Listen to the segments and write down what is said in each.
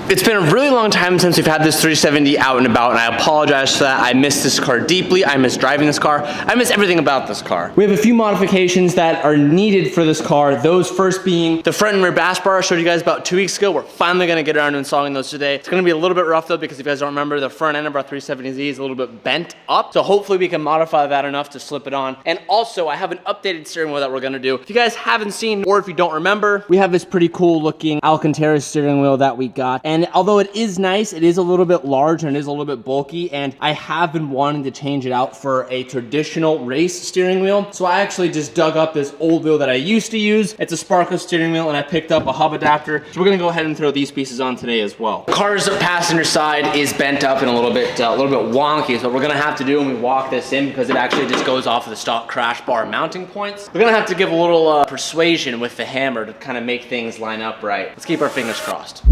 It's been a really long time since we've had this 370 out and about, and I apologize for that. I miss this car deeply. I miss driving this car. I miss everything about this car. We have a few modifications that are needed for this car. Those first being the front and rear bash bar I showed you guys about 2 weeks ago. We're finally gonna get around to installing those today. It's gonna be a little bit rough though, because if you guys don't remember, the front end of our 370Z is a little bit bent up. So hopefully we can modify that enough to slip it on. And also I have an updated steering wheel that we're gonna do. If you guys haven't seen, or if you don't remember, we have this pretty cool looking Alcantara steering wheel that we got. And although it is nice, it is a little bit large and it is a little bit bulky, and I have been wanting to change it out for a traditional race steering wheel. So I actually just dug up this old wheel that I used to use. It's a Sparko steering wheel, and I picked up a hub adapter. So we're gonna go ahead and throw these pieces on today as well. Car's passenger side is bent up and a little bit wonky. So what we're gonna have to do when we walk this in, because it actually just goes off of the stock crash bar mounting points, we're gonna have to give a little persuasion with the hammer to kind of make things line up right. Let's keep our fingers crossed.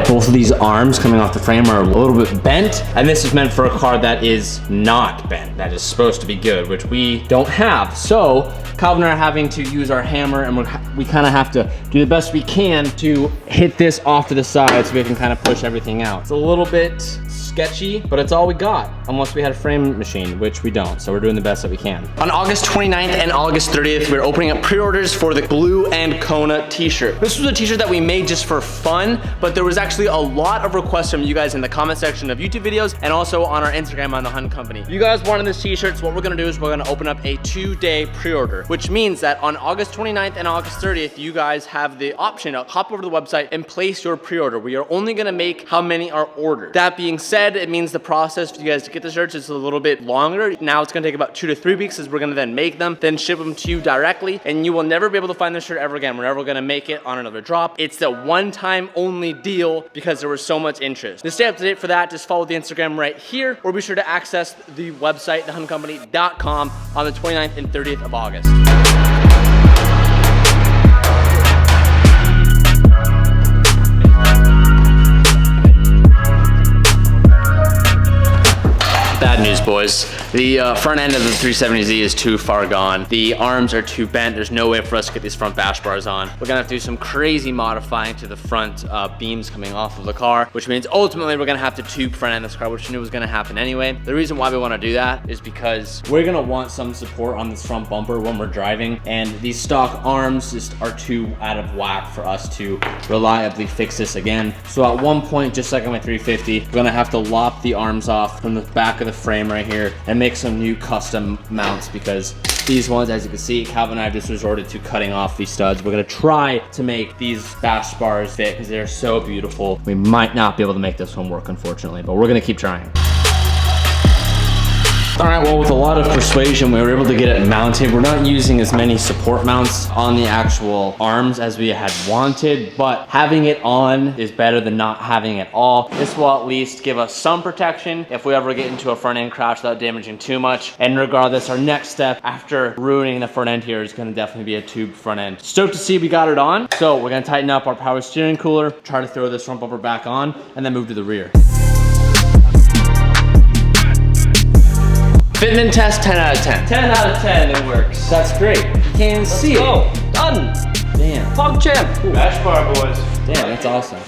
Both of these arms coming off the frame are a little bit bent, and this is meant for a car that is not bent, that is supposed to be good, which we don't have. So Calvin and I are having to use our hammer, and we kind of have to do the best we can to hit this off to the side so we can kind of push everything out. It's a little bit sketchy, but it's all we got, unless we had a frame machine, which we don't, so we're doing the best that we can. On August 29th and August 30th, we're opening up pre-orders for the Blue and Kona t-shirt. This was a t-shirt that we made just for fun, but there was actually a lot of requests from you guys in the comment section of YouTube videos and also on our Instagram on the Hunt Company. You guys wanted this t-shirt, so what we're gonna do is we're gonna open up a 2-day pre-order, which means that on August 29th and August 30th, you guys have the option to hop over to the website and place your pre-order. We are only gonna make how many are ordered. That being said, it means the process for you guys to get the shirts is a little bit longer. Now it's gonna take about 2 to 3 weeks, as we're gonna then make them, then ship them to you directly, and you will never be able to find this shirt ever again. We're never gonna make it on another drop. It's the one-time only deal because there was so much interest. To stay up to date for that, just follow the Instagram right here, or be sure to access the website, thehuntcompany.com, on the 29th and 30th of August. Bad news, boys. The front end of the 370Z is too far gone. The arms are too bent. There's no way for us to get these front bash bars on. We're gonna have to do some crazy modifying to the front beams coming off of the car, which means ultimately we're gonna have to tube front end this car, which we knew was gonna happen anyway. The reason why we wanna do that is because we're gonna want some support on this front bumper when we're driving, and these stock arms just are too out of whack for us to reliably fix this again. So at one point, just like on my 350, we're gonna have to lop the arms off from the back of the frame right here and make some new custom mounts, because these ones, as you can see, Calvin and I have just resorted to cutting off these studs. We're gonna try to make these bash bars fit because they're so beautiful. We might not be able to make this one work, unfortunately, but we're gonna keep trying. All right, well, with a lot of persuasion, we were able to get it mounted. We're not using as many support mounts on the actual arms as we had wanted, but having it on is better than not having it all. This will at least give us some protection if we ever get into a front end crash without damaging too much. And regardless, our next step after ruining the front end here is gonna definitely be a tube front end. Stoked to see we got it on. So we're gonna tighten up our power steering cooler, try to throw this front bumper back on, and then move to the rear. Fitment test, 10 out of 10. 10 out of 10, it works. That's great. You can't even see it. Oh, done. Damn. Fog champ. Bash bar, boys. Damn, that's awesome.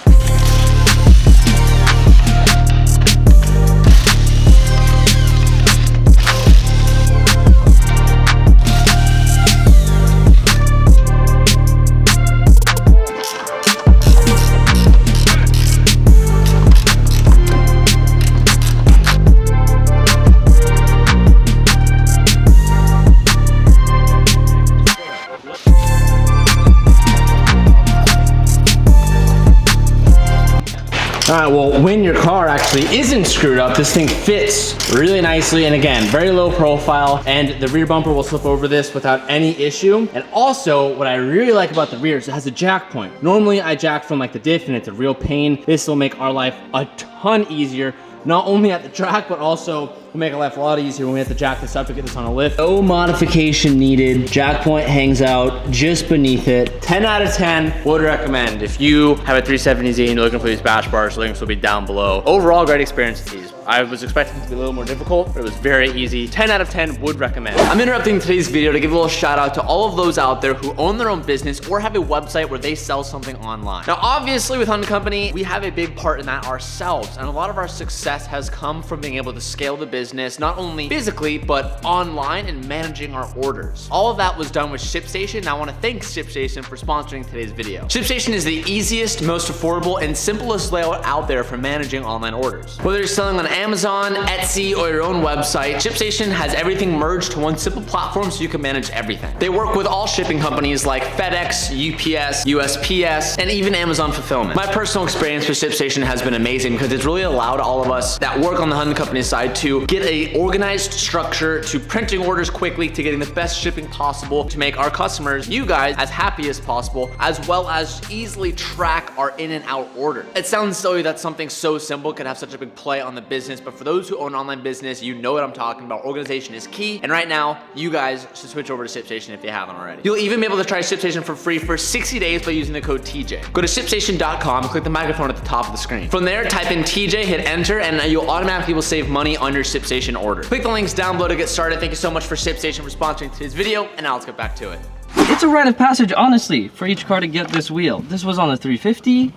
All right, well, when your car actually isn't screwed up, this thing fits really nicely, and again, very low profile, and the rear bumper will slip over this without any issue. And also, what I really like about the rear is it has a jack point. Normally, I jack from like the diff, and it's a real pain. This will make our life a ton easier, not only at the track, but also will make our life a lot easier when we have to jack this up to get this on a lift. No modification needed. Jack point hangs out just beneath it. 10 out of 10 would recommend. If you have a 370Z and you're looking for these bash bars, links will be down below. Overall, great experience with these. I was expecting it to be a little more difficult, but it was very easy. 10 out of 10 would recommend. I'm interrupting today's video to give a little shout out to all of those out there who own their own business or have a website where they sell something online. Now, obviously with Honda Company, we have a big part in that ourselves. And a lot of our success has come from being able to scale the business, not only physically, but online and managing our orders. All of that was done with ShipStation. And I want to thank ShipStation for sponsoring today's video. ShipStation is the easiest, most affordable, and simplest layout out there for managing online orders. Whether you're selling on Amazon, Etsy, or your own website, ShipStation has everything merged to one simple platform so you can manage everything. They work with all shipping companies like FedEx, UPS, USPS, and even Amazon Fulfillment. My personal experience with ShipStation has been amazing because it's really allowed all of us that work on the Honda Company side to get a organized structure to printing orders quickly, to getting the best shipping possible, to make our customers, you guys, as happy as possible, as well as easily track our in and out order. It sounds silly that something so simple could have such a big play on the business, but for those who own online business, you know what I'm talking about. Organization is key, and right now, you guys should switch over to ShipStation if you haven't already. You'll even be able to try ShipStation for free for 60 days by using the code TJ. Go to ShipStation.com, click the microphone at the top of the screen. From there, type in TJ, hit enter, and you'll automatically will save money on your ShipStation order. Click the links down below to get started. Thank you so much for ShipStation for sponsoring today's video, and now let's get back to it. It's a rite of passage, honestly, for each car to get this wheel. This was on the 350.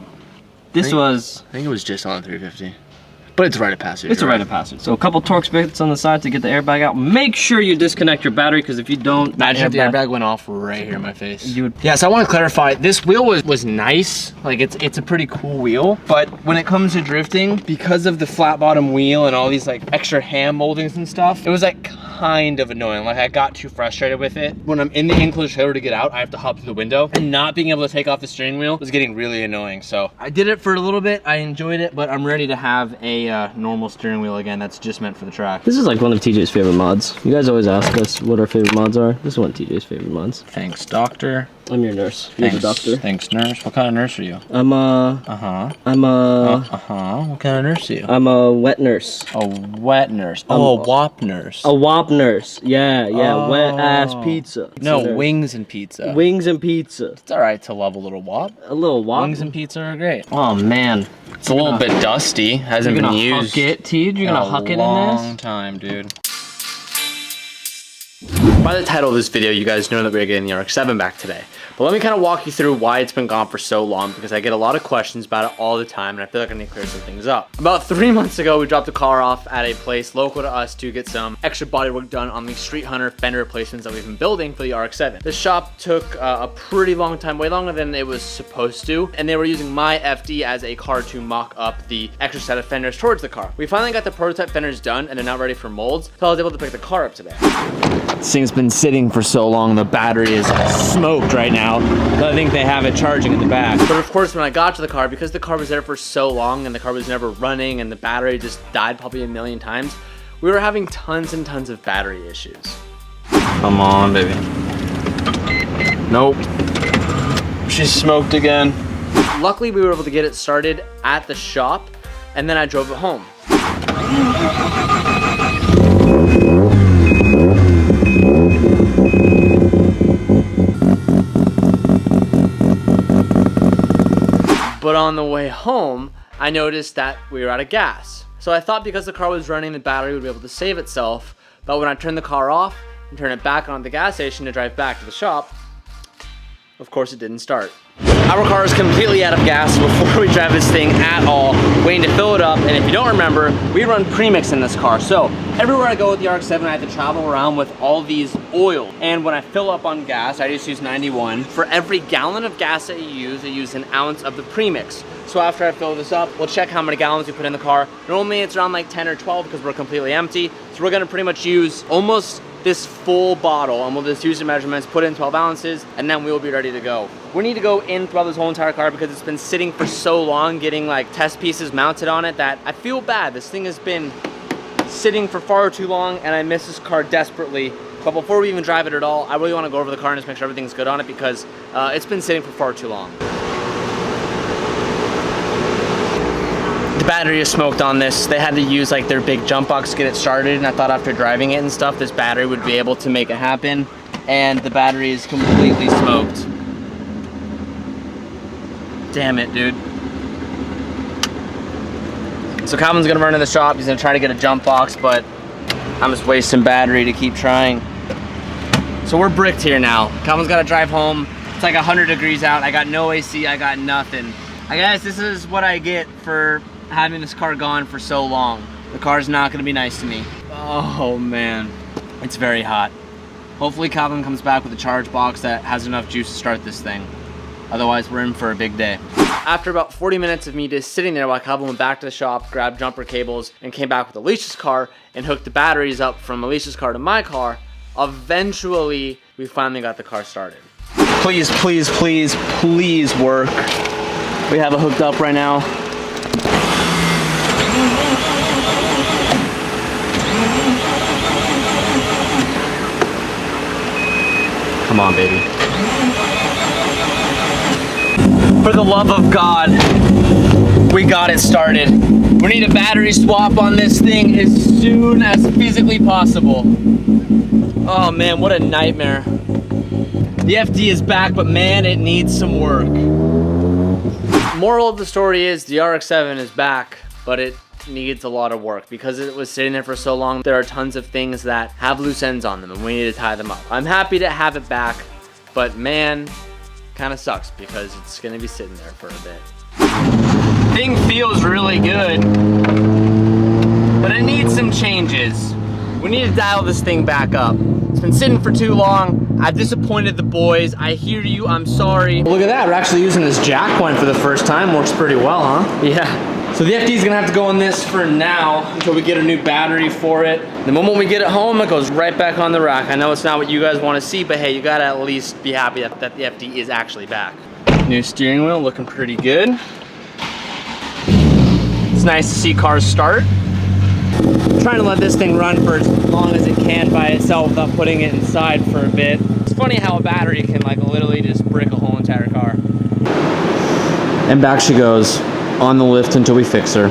I think it was just on the 350. But it's a rite of passage. It's a rite of passage. So a couple Torx bits on the side to get the airbag out. Make sure you disconnect your battery, because if you don't, imagine if the airbag went off right here in my face. Yeah, so I want to clarify, this wheel was nice. Like it's a pretty cool wheel, but when it comes to drifting, because of the flat bottom wheel and all these like extra hand moldings and stuff, it was like kind of annoying. Like I got too frustrated with it. When I'm in the enclosed trailer to get out, I have to hop through the window, and not being able to take off the steering wheel was getting really annoying. So I did it for a little bit. I enjoyed it, but I'm ready to have a normal steering wheel again that's just meant for the track. This is like one of TJ's favorite mods. You guys always ask us what our favorite mods are. This is one of TJ's favorite mods. Thanks, doctor. I'm your nurse. You're the doctor. Thanks, nurse. What kind of nurse are you? What kind of nurse are you? I'm a wet nurse. A wet nurse. Oh, a WAP nurse. A WAP nurse. Yeah, Oh. wet ass pizza. No, wings and pizza. Wings and pizza. It's all right to love a little WAP. A little WAP. Wings and pizza are great. Oh man. It's a little bit dusty. Hasn't been used. You're gonna huck it, Tej? You're gonna huck it in this? Long time, dude. By the title of this video, you guys know that we're getting the RX-7 back today. But let me kind of walk you through why it's been gone for so long, because I get a lot of questions about it all the time, and I feel like I need to clear some things up. About 3 months ago, we dropped the car off at a place local to us to get some extra bodywork done on the Street Hunter fender replacements that we've been building for the RX-7. This shop took a pretty long time, way longer than it was supposed to, and they were using my FD as a car to mock up the extra set of fenders towards the car. We finally got the prototype fenders done, and they're now ready for molds, so I was able to pick the car up today. This thing's been sitting for so long, the battery is smoked right now. So I think they have it charging in the back. But of course, when I got to the car, because the car was there for so long and the car was never running and the battery just died probably a million times, we were having tons and tons of battery issues. Come on, baby. Nope. She's smoked again. Luckily, we were able to get it started at the shop, and then I drove it home. But on the way home, I noticed that we were out of gas. So I thought because the car was running, the battery would be able to save itself. But when I turned the car off and turned it back on at the gas station to drive back to the shop, of course it didn't start. Our car is completely out of gas before we drive this thing at all, waiting to fill it up. And if you don't remember, we run premix in this car. So everywhere I go with the RX-7, I have to travel around with all these oil. And when I fill up on gas, I just use 91. For every gallon of gas that you use an ounce of the premix. So after I fill this up, we'll check how many gallons we put in the car. Normally it's around like 10 or 12 because we're completely empty. So we're gonna pretty much use almost this full bottle, and we'll just use the measurements, put in 12 ounces, and then we will be ready to go. We need to go in throughout this whole entire car because it's been sitting for so long, getting like test pieces mounted on it, that I feel bad. This thing has been sitting for far too long, and I miss this car desperately. But before we even drive it at all, I really want to go over the car and just make sure everything's good on it, because it's been sitting for far too long. The battery is smoked on this. They had to use like their big jump box to get it started, and I thought after driving it and stuff, this battery would be able to make it happen, and the battery is completely smoked. Damn it, dude. So Calvin's gonna run to the shop. He's gonna try to get a jump box, but I'm just wasting battery to keep trying. So we're bricked here now. Calvin's gotta drive home. It's like 100 degrees out. I got no AC, I got nothing. I guess this is what I get for having this car gone for so long. The car's not gonna be nice to me. Oh man, it's very hot. Hopefully Calvin comes back with a charge box that has enough juice to start this thing. Otherwise, we're in for a big day. After about 40 minutes of me just sitting there while Calvin went back to the shop, grabbed jumper cables, and came back with Alicia's car and hooked the batteries up from Alicia's car to my car, eventually, we finally got the car started. Please, please, please, please work. We have it hooked up right now. Come on, baby. For the love of God, we got it started. We need a battery swap on this thing as soon as physically possible. Oh man, what a nightmare. The FD is back, but man, it needs some work. Moral of the story is the RX-7 is back, but it needs a lot of work because it was sitting there for so long. There are tons of things that have loose ends on them and we need to tie them up. I'm happy to have it back, but man, kind of sucks because it's gonna be sitting there for a bit. Thing feels really good, but it needs some changes. We need to dial this thing back up. It's been sitting for too long. I've disappointed the boys. I hear you, I'm sorry. Look at that, we're actually using this jack point for the first time. Works pretty well, huh? Yeah. So the FD is gonna have to go on this for now until we get a new battery for it. The moment we get it home, it goes right back on the rack. I know it's not what you guys wanna see, but hey, you gotta at least be happy that the FD is actually back. New steering wheel, looking pretty good. It's nice to see cars start. I'm trying to let this thing run for as long as it can by itself without putting it inside for a bit. It's funny how a battery can like literally just brick a whole entire car. And back she goes. On the lift until we fix her.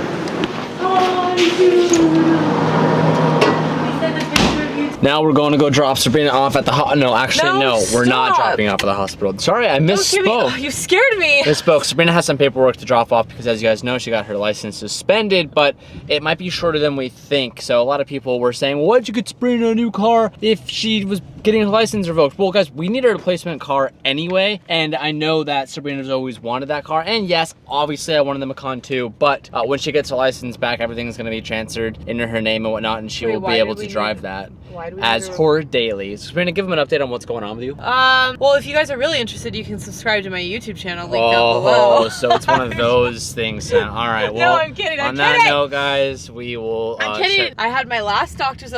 Now we're going to go drop Sabrina off at the no, actually no, we're not dropping off at the hospital. Sorry, I misspoke. You scared me. Misspoke. Sabrina has some paperwork to drop off because as you guys know, she got her license suspended, but it might be shorter than we think. So a lot of people were saying, well, why'd you get Sabrina a new car if she was getting her license revoked? Well, guys, we need a replacement car anyway, and I know that Sabrina's always wanted that car, and yes, obviously I wanted the Macan too, but when she gets her license back, everything's gonna be transferred into her name and whatnot, and she will be able to drive that as her daily. So Sabrina, give them an update on what's going on with you. Well, if you guys are really interested, you can subscribe to my YouTube channel, link down below. Oh, so it's one of those things now. All right, well, no, I'm kidding, on that note, guys, we will I'm kidding. I had my last doctor's,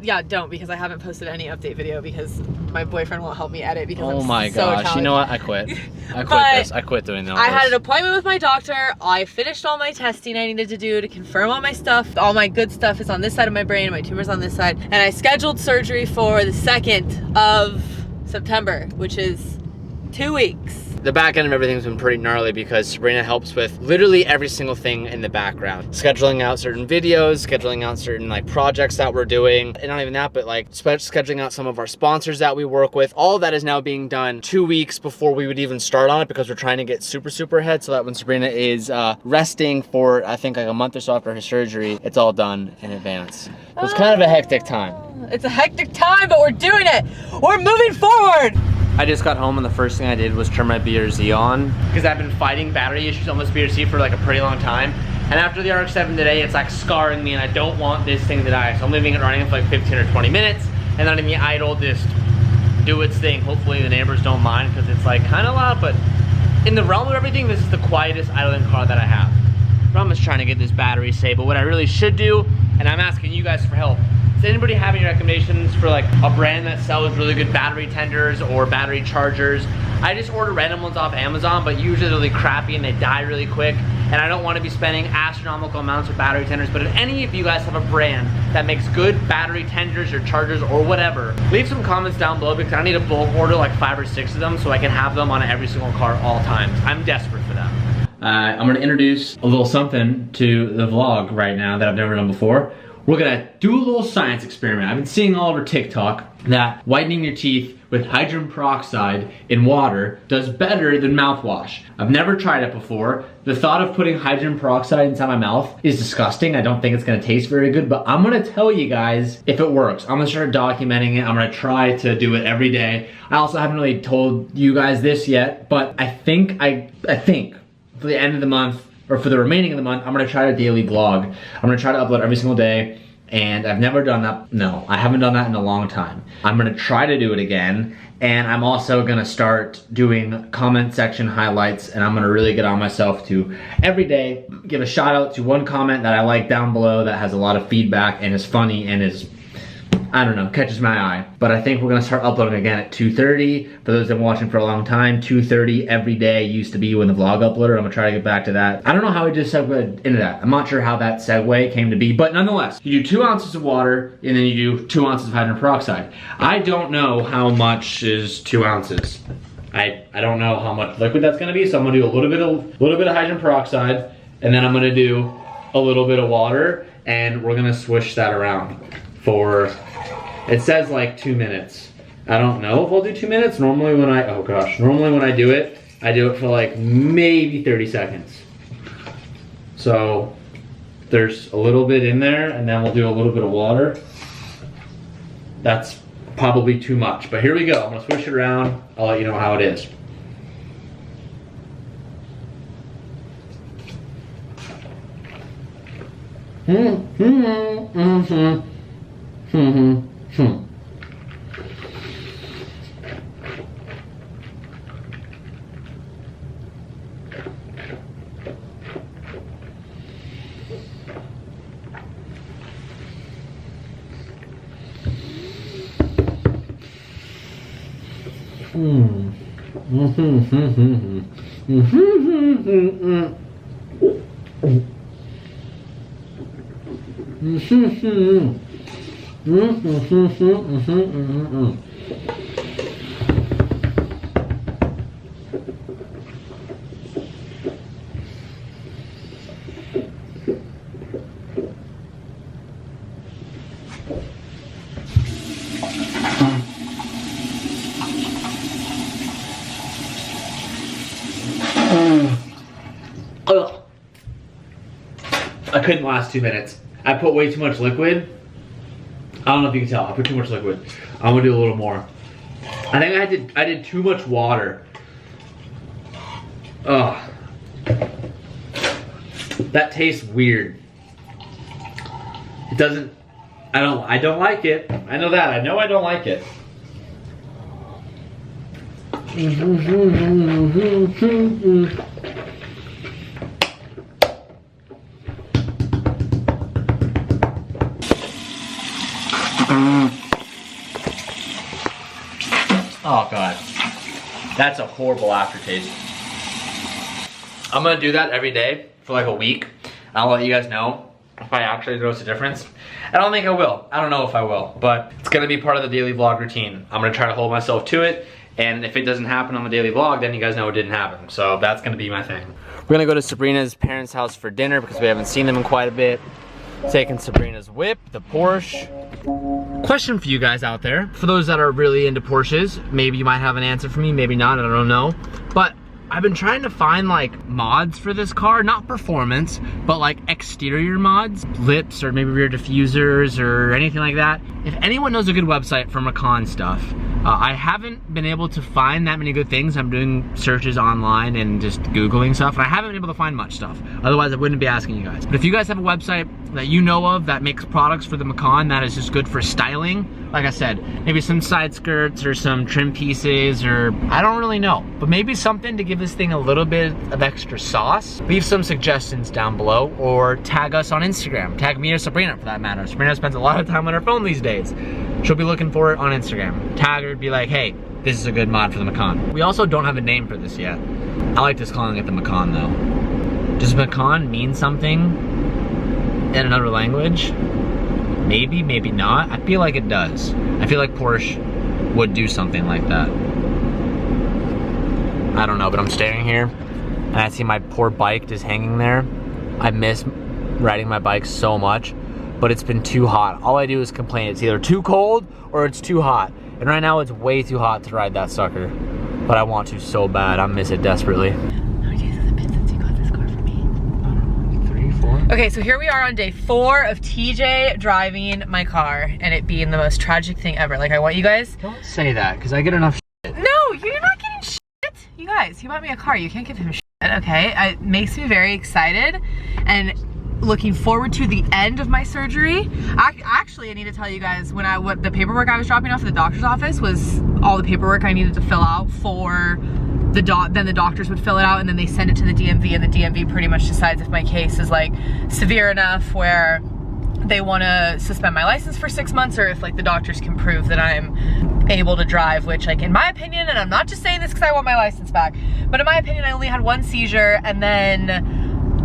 yeah, don't, because I haven't posted any update video because my boyfriend won't help me edit because oh I'm my so gosh, you know what? I quit. I quit this. I quit doing that. I had an appointment with my doctor. I finished all my testing I needed to do to confirm all my stuff. All my good stuff is on this side of my brain, my tumor's on this side. And I scheduled surgery for the 2nd of September, which is 2 weeks. The back end of everything's been pretty gnarly because Sabrina helps with literally every single thing in the background. Scheduling out certain videos, scheduling out certain like projects that we're doing, and not even that, but like scheduling out some of our sponsors that we work with. All of that is now being done 2 weeks before we would even start on it because we're trying to get super ahead so that when Sabrina is resting for, I think like a month or so after her surgery, it's all done in advance. So it's kind of a hectic time. It's a hectic time, but we're doing it. We're moving forward. I just got home and the first thing I did was turn my BRZ on because I've been fighting battery issues on this BRZ for like a pretty long time. And after the RX-7 today, it's like scarring me and I don't want this thing to die. So I'm leaving it running for like 15 or 20 minutes and letting me idle, just do its thing. Hopefully the neighbors don't mind because it's like kind of loud, but in the realm of everything, this is the quietest idling car that I have. I'm just trying to get this battery safe, but what I really should do, and I'm asking you guys for help, does anybody have any recommendations for like a brand that sells really good battery tenders or battery chargers? I just order random ones off Amazon, but usually they're really crappy and they die really quick. And I don't want to be spending astronomical amounts of battery tenders, but if any of you guys have a brand that makes good battery tenders or chargers or whatever, leave some comments down below because I need a bulk order like 5 or 6 of them so I can have them on every single car all times. I'm desperate for that. I'm gonna introduce a little something to the vlog right now that I've never done before. we're gonna do a little science experiment. I've been seeing all over TikTok that whitening your teeth with hydrogen peroxide in water does better than mouthwash. I've never tried it before. The thought of putting hydrogen peroxide inside my mouth is disgusting. I don't think it's gonna taste very good, but I'm gonna tell you guys if it works. I'm gonna start documenting it. I'm gonna try to do it every day. I also haven't really told you guys this yet, but I think for the end of the month, or for the remaining of the month, I'm gonna try to daily vlog. I'm gonna try to upload every single day, and I've never done that. No, I haven't done that in a long time. I'm gonna try to do it again, and I'm also gonna start doing comment section highlights, and I'm gonna really get on myself to every day give a shout out to one comment that I like down below that has a lot of feedback and is funny and is, I don't know, catches my eye. But I think we're gonna start uploading again at 2:30. For those that have been watching for a long time, 2:30 every day used to be when the vlog uploaded. I'm gonna try to get back to that. I don't know how we just segued into that. I'm not sure how that segue came to be, but nonetheless, you do 2 ounces of water and then you do 2 ounces of hydrogen peroxide. I don't know how much is 2 ounces. I don't know how much liquid that's gonna be, so I'm gonna do a little bit of hydrogen peroxide, and then I'm gonna do a little bit of water, and we're gonna swish that around for, it says like 2 minutes. I don't know if I'll do 2 minutes. Normally when I do it for like maybe 30 seconds. So there's a little bit in there, and then we'll do a little bit of water. That's probably too much, but here we go. I'm gonna swish it around. I'll let you know how it is. I couldn't last 2 minutes. I put way too much liquid. I don't know if you can tell. I put too much liquid. I'm gonna do a little more. I think I did too much water. Ugh. That tastes weird. It doesn't. I don't like it. I know that. I know I don't like it. Oh God, that's a horrible aftertaste. I'm gonna do that every day for like a week. I'll let you guys know if I actually notice a difference. I don't think I will. I don't know if I will, but it's gonna be part of the daily vlog routine. I'm gonna try to hold myself to it, and if it doesn't happen on the daily vlog, then you guys know it didn't happen. So that's gonna be my thing. We're gonna go to Sabrina's parents' house for dinner because we haven't seen them in quite a bit. Taking Sabrina's whip, the Porsche. Question for you guys out there, for those that are really into Porsches, maybe you might have an answer for me, maybe not, I don't know. But I've been trying to find like mods for this car, not performance, but like exterior mods, lips or maybe rear diffusers or anything like that. If anyone knows a good website for Macan stuff, I haven't been able to find that many good things. I'm doing searches online and just Googling stuff, and I haven't been able to find much stuff. Otherwise, I wouldn't be asking you guys. But if you guys have a website that you know of that makes products for the Macan that is just good for styling, like I said, maybe some side skirts or some trim pieces, or I don't really know, but maybe something to give this thing a little bit of extra sauce. Leave some suggestions down below, or tag us on Instagram. Tag me or Sabrina for that matter. Sabrina spends a lot of time on her phone these days. She'll be looking for it on Instagram. Tag her, be like, hey, this is a good mod for the Macan. We also don't have a name for this yet. I like just calling it the Macan though. Does Macan mean something in another language? Maybe, maybe not. I feel like it does. I feel like Porsche would do something like that. I don't know, but I'm staring here and I see my poor bike just hanging there. I miss riding my bike so much, but it's been too hot. All I do is complain. It's either too cold or it's too hot. And right now it's way too hot to ride that sucker. But I want to so bad. I miss it desperately. How many days has it been since you got this car for me? I don't know, 3, 4? Okay, so here we are on day 4 of TJ driving my car and it being the most tragic thing ever. Like, I want you guys... Don't say that, because I get enough shit. No, you're not getting shit. You guys, he bought me a car. You can't give him shit, okay? It makes me very excited and looking forward to the end of my surgery. Actually, I need to tell you guys, what the paperwork I was dropping off at the doctor's office was all the paperwork I needed to fill out for the then the doctors would fill it out and then they send it to the DMV, and the DMV pretty much decides if my case is like severe enough where they want to suspend my license for 6 months, or if like the doctors can prove that I'm able to drive, which, like, in my opinion, and I'm not just saying this because I want my license back, but in my opinion, I only had 1 seizure, and then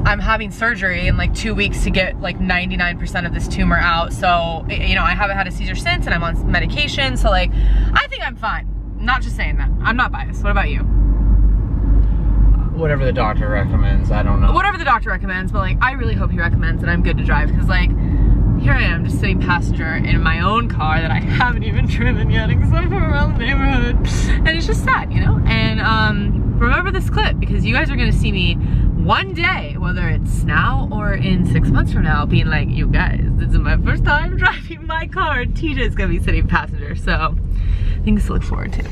I'm having surgery in like 2 weeks to get like 99% of this tumor out. So, you know, I haven't had a seizure since, and I'm on medication. So like, I think I'm fine. Not just saying that. I'm not biased. What about you? Whatever the doctor recommends, I don't know. Whatever the doctor recommends, but like, I really hope he recommends that I'm good to drive, because like, here I am just sitting passenger in my own car that I haven't even driven yet except for around the neighborhood. And it's just sad, you know? And remember this clip, because you guys are gonna see me one day, whether it's now or in 6 months from now, being like, you guys, this is my first time driving my car, and TJ's gonna be sitting passenger. So things to look forward to.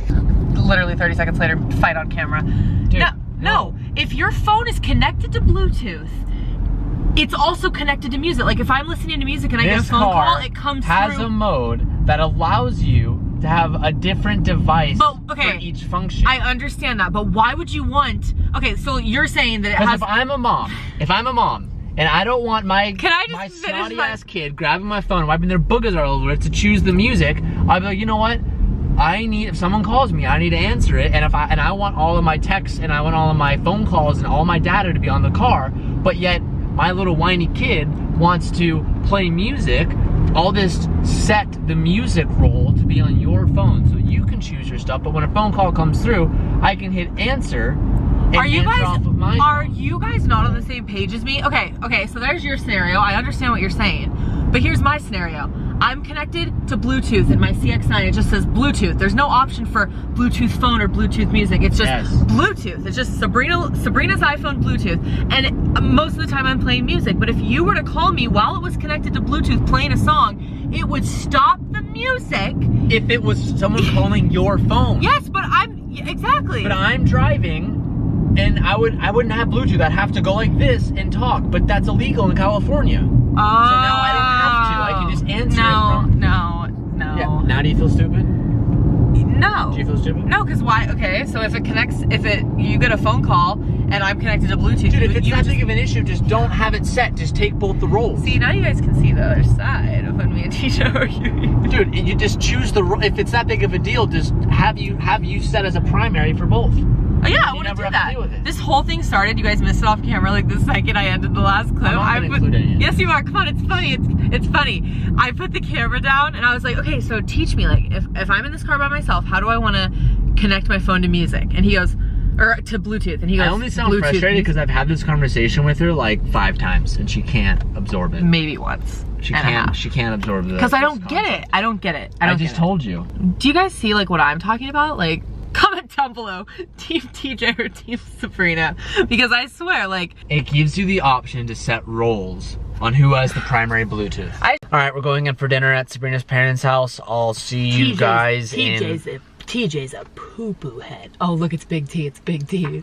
Literally 30 seconds later, fight on camera. Dude, no, if your phone is connected to Bluetooth, it's also connected to music. Like, if I'm listening to music and I get a phone call, it comes through. Has a mode that allows you to have a different device for each function. I understand that, but why would you want, okay, so you're saying that it has... Because if I'm a mom, and I don't want my snotty ass kid grabbing my phone, wiping their boogers all over it to choose the music, I'd be like, you know what? If someone calls me, I need to answer it, and I want all of my texts, and I want all of my phone calls, and all my data to be on the car, but yet my little whiny kid wants to play music, all this set the music roll to be on your phone so you can choose your stuff, but when a phone call comes through, I can hit answer and answer off of my phone. You guys not on the same page as me? Okay, so there's your scenario. I understand what you're saying, but here's my scenario. I'm connected to Bluetooth in my CX-9. It just says Bluetooth. There's no option for Bluetooth phone or Bluetooth music. It's just Bluetooth. It's just Sabrina's iPhone Bluetooth. And most of the time I'm playing music. But if you were to call me while it was connected to Bluetooth playing a song, it would stop the music. If it was someone calling your phone. Yes, but exactly. But I'm driving and I wouldn't have Bluetooth. I'd have to go like this and talk, but that's illegal in California. So now I don't have to. I can just answer it from... No. Yeah. Now do you feel stupid? No. Do you feel stupid? No, because why? Okay, so if you get a phone call and I'm connected to Bluetooth. Dude, if it's that big of an issue, just don't have it set. Just take both the roles. See, now you guys can see the other side of when me and Tisha argue. Dude, you just choose the role. If it's that big of a deal, just have you set as a primary for both. Oh yeah, I want to do that. This whole thing started, you guys missed it off camera like the second I ended the last clip. Yes, you are. Come on, it's funny. It's funny. I put the camera down and I was like, okay, so teach me, like, if I'm in this car by myself, how do I want to connect my phone to music? And he goes, or to Bluetooth, and he goes, I only sound frustrated because I've had this conversation with her like 5 times and she can't absorb it. Maybe once. She can't absorb it. Because I don't get it. I don't get it. I just told you. Do you guys see like what I'm talking about? Like, comment down below, Team TJ or Team Sabrina, because I swear, like, it gives you the option to set roles on who has the primary Bluetooth. All right, we're going in for dinner at Sabrina's parents' house. I'll see you guys in... TJ's a poo-poo head. Oh, look, it's Big T. It's Big T.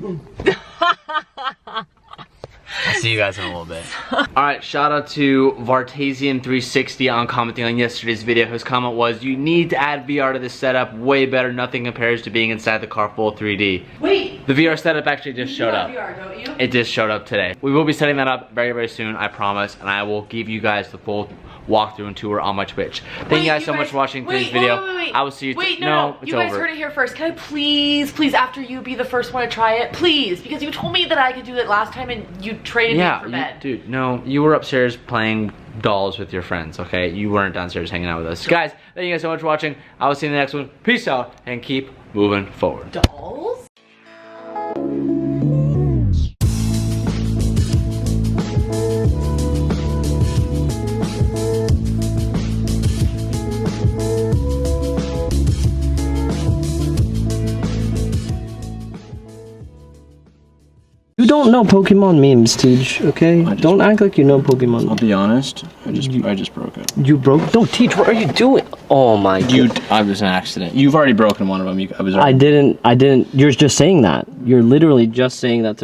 I'll see you guys in a little bit. Alright, shout out to Vartasian360 on commenting on yesterday's video. His comment was, you need to add VR to this setup. Way better. Nothing compares to being inside the car full 3D. Wait! The VR setup actually just showed up. VR, don't you? It just showed up today. We will be setting that up very, very soon, I promise. And I will give you guys the full walkthrough and tour on my Twitch. Thank you guys so much for watching today's video. Wait. I will see you. No, you guys heard it here first. Can I please, after you be the first one to try it? Please, because you told me that I could do it last time and you traded me for bed. Dude, no, you were upstairs playing dolls with your friends, okay? You weren't downstairs hanging out with us. Guys, thank you guys so much for watching. I will see you in the next one. Peace out and keep moving forward. Dolls? don't know Pokemon memes, Teach, okay? Don't act like you know Pokemon memes. I'll be honest, I just broke it. You broke? No, Teach, what are you doing? Oh my god. I was an accident. You've already broken one of them. I didn't, you're just saying that. You're literally just saying that to